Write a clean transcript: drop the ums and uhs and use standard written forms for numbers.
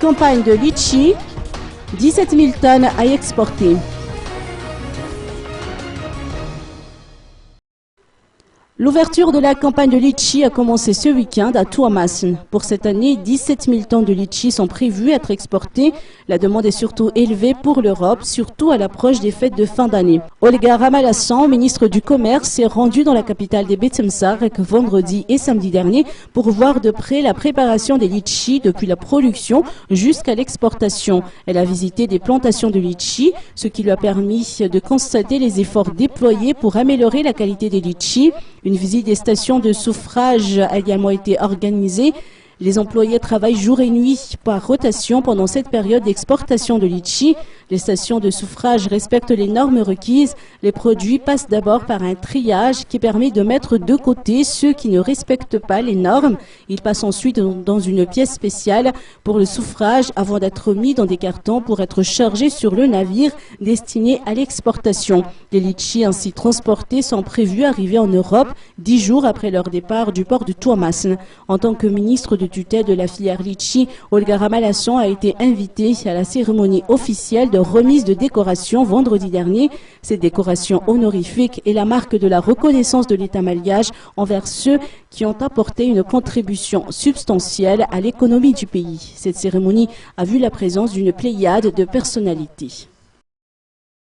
campagne de litchi, 17 000 tonnes à exporter. L'ouverture de la campagne de litchi a commencé ce week-end à Tuamasin. Pour cette année, 17 000 tonnes de litchi sont prévues être exportées. La demande est surtout élevée pour l'Europe, surtout à l'approche des fêtes de fin d'année. Olga Ramallassan, ministre du Commerce, s'est rendue dans la capitale des Betemsarek vendredi et samedi dernier pour voir de près la préparation des litchis depuis la production jusqu'à l'exportation. Elle a visité des plantations de litchi, ce qui lui a permis de constater les efforts déployés pour améliorer la qualité des litchis. Une visite des stations de souffrage a également été organisée. Les employés travaillent jour et nuit par rotation pendant cette période d'exportation de litchi. Les stations de souffrage respectent les normes requises. Les produits passent d'abord par un triage qui permet de mettre de côté ceux qui ne respectent pas les normes. Ils passent ensuite dans une pièce spéciale pour le souffrage avant d'être mis dans des cartons pour être chargés sur le navire destiné à l'exportation. Les litchis ainsi transportés sont prévus arriver en Europe 10 jours après leur départ du port de Tuamasin. En tant que ministre de tutelle de la filière litchi, Olga Ramallassan a été invitée à la cérémonie officielle de remise de décoration vendredi dernier. Cette décoration honorifique est la marque de la reconnaissance de l'État malgache envers ceux qui ont apporté une contribution substantielle à l'économie du pays. Cette cérémonie a vu la présence d'une pléiade de personnalités.